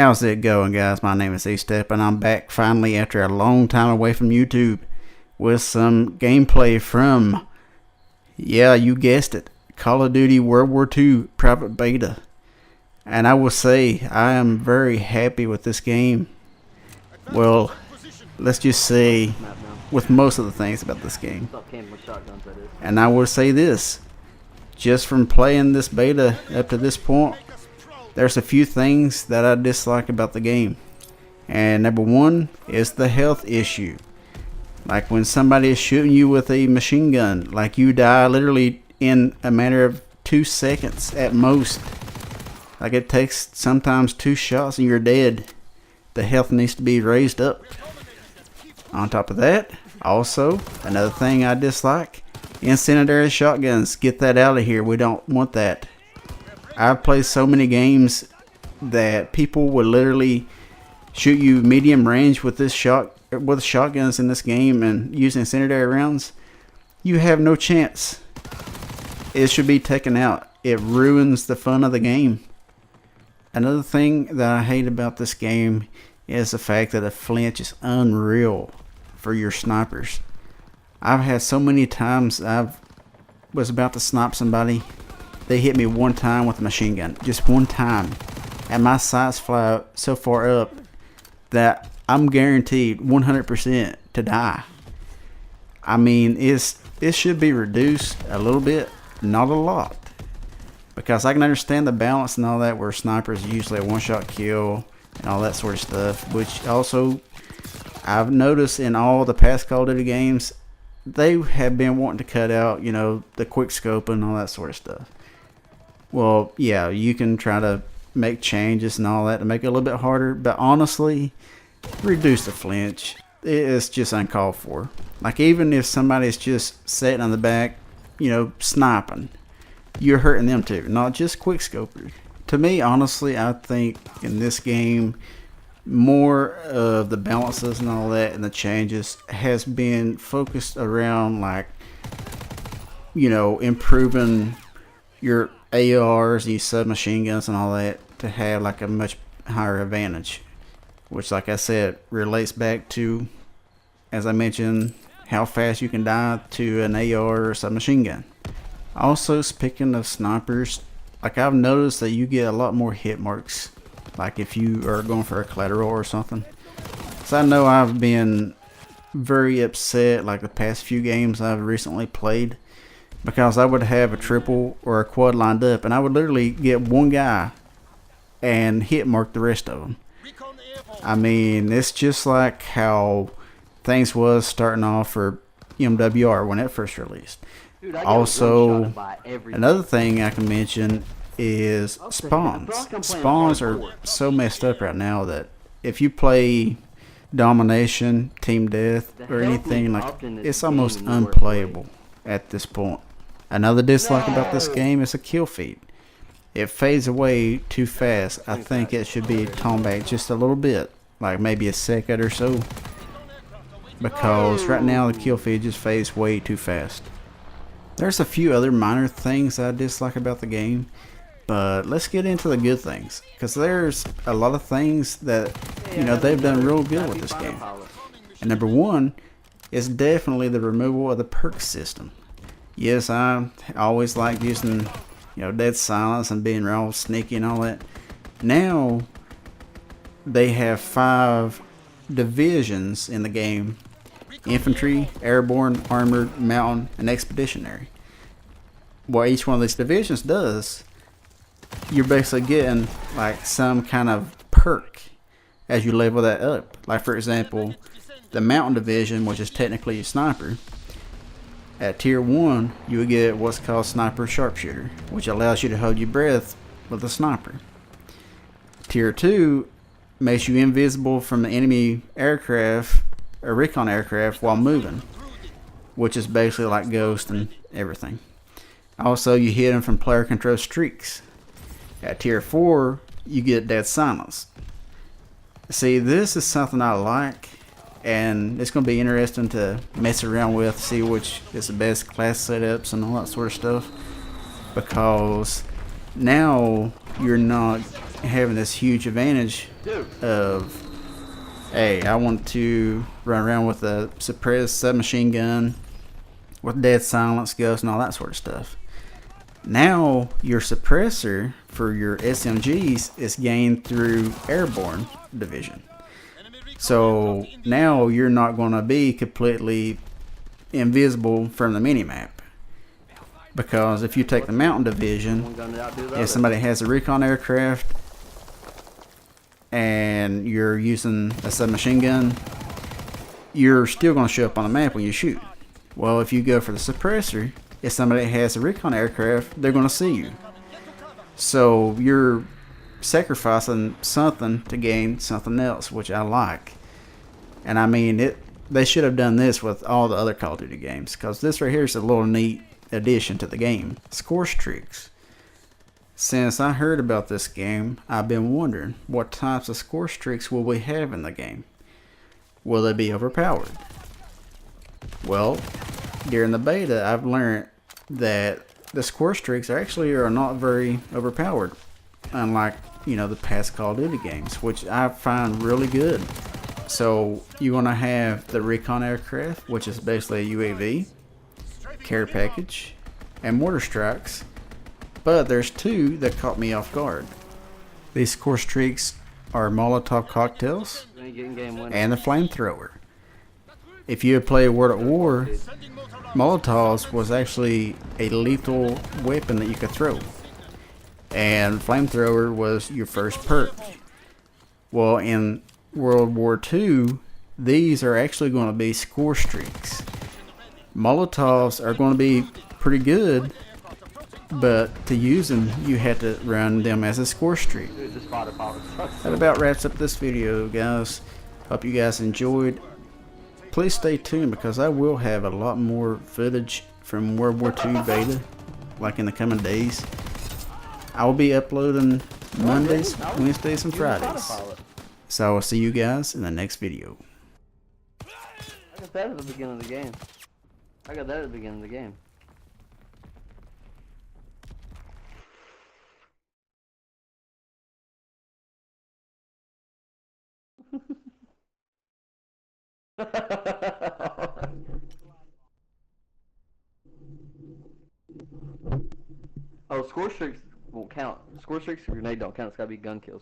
How's it going, guys? My name is Estep, and I'm back finally after a long time away from YouTube with some gameplay from, yeah, you guessed it, Call of Duty World War II Private Beta. And I will say I am very happy with this game. Well, let's just say with most of the things about this game. And I will say this, just from playing this beta up to this point, there's a few things that I dislike about the game. And number one is the health issue. Like when somebody is shooting you with a machine gun, like you die literally in a matter of 2 seconds at most. Like it takes sometimes 2 shots and you're dead. The health needs to be raised up. On top of that, also another thing I dislike, incendiary shotguns. Get that out of here. We don't want that. I've played so many games that people would literally shoot you medium range with shotguns in this game and using incendiary rounds. You have no chance. It should be taken out. It ruins the fun of the game. Another thing that I hate about this game is the fact that the flinch is unreal for your snipers. I've had so many times I was about to snipe somebody. They hit me one time with a machine gun, just one time, and my sights fly so far up that I'm guaranteed 100% to die. I mean, it should be reduced a little bit, not a lot, because I can understand the balance and all that, where snipers usually a one-shot kill and all that sort of stuff, which also I've noticed in all the past Call of Duty games, they have been wanting to cut out, you know, the quick scope and all that sort of stuff. Well, yeah, you can try to make changes and all that to make it a little bit harder, but honestly, reduce the flinch. It's just uncalled for. Like, even if somebody's just sitting on the back, you know, sniping, you're hurting them too, not just quick scopers. To me, honestly, I think in this game, more of the balances and all that and the changes has been focused around, like, you know, improving your ARs, these submachine guns and all that, to have like a much higher advantage, which, like I said, relates back to, as I mentioned, how fast you can die to an AR or submachine gun. Also, speaking of snipers, like I've noticed that you get a lot more hit marks, like if you are going for a collateral or something. So I know I've been very upset, like the past few games I've recently played, because I would have a triple or a quad lined up and I would literally get one guy and hit mark the rest of them. I mean, it's just like how things was starting off for MWR when it first released. Dude, also, another thing I can mention is spawns. Spawns are so messed up right now that if you play domination, team death, or anything, like, it's almost unplayable at this point. Another dislike about this game is a kill feed. It fades away too fast. I think it should be toned back just a little bit, like maybe a second or so, because right now the kill feed just fades way too fast. There's a few other minor things I dislike about the game, but let's get into the good things, because there's a lot of things that, you know, they've done real good with this game. And number one is definitely the removal of the perk system. Yes, I always liked using, you know, dead silence and being real sneaky and all that. Now they have 5 divisions in the game: infantry, airborne, armored, mountain, and expeditionary. What each one of these divisions does, you're basically getting like some kind of perk as you level that up. Like, for example, the mountain division, which is technically a sniper, at tier 1 you would get what's called sniper sharpshooter, which allows you to hold your breath with a sniper. Tier 2 makes you invisible from the enemy aircraft or recon aircraft while moving, which is basically like Ghost and everything. Also, you hit them from player control streaks. At tier 4 you get dead silence. See, this is something I like, and it's going to be interesting to mess around with, see which is the best class setups and all that sort of stuff, because now you're not having this huge advantage of, hey, I want to run around with a suppressed submachine gun with dead silence, ghost, and all that sort of stuff. Now your suppressor for your SMGs is gained through airborne division. So now you're not going to be completely invisible from the minimap. Because if you take the mountain division, if somebody has a recon aircraft and you're using a submachine gun, you're still going to show up on the map when you shoot. Well, if you go for the suppressor, if somebody has a recon aircraft, they're going to see you. So you're sacrificing something to gain something else, which I like. And I mean, they should have done this with all the other Call of Duty games, because this right here is a little neat addition to the game. Score streaks. Since I heard about this game, I've been wondering, what types of score streaks will we have in the game? Will they be overpowered? Well, during the beta, I've learned that the score streaks are not very overpowered, unlike, you know, the past Call of Duty games, which I find really good. So you're going to have the recon aircraft, which is basically a UAV, care package, and mortar strikes. But there's two that caught me off guard. These score streaks are Molotov cocktails and the flamethrower. If you had played World at War, Molotovs was actually a lethal weapon that you could throw, and flamethrower was your first perk. Well, in World War II, these are actually going to be score streaks. Molotovs are going to be pretty good, but to use them, you have to run them as a score streak. That about wraps up this video, guys. Hope you guys enjoyed. Please stay tuned, because I will have a lot more footage from World War II beta, like in the coming days. I will be uploading Mondays, Wednesdays, and Fridays. So I will see you guys in the next video. I got that at the beginning of the game. I got that at the beginning of the game. Oh, score streaks won't count. Score streaks for grenade don't count. It's gotta be gun kills.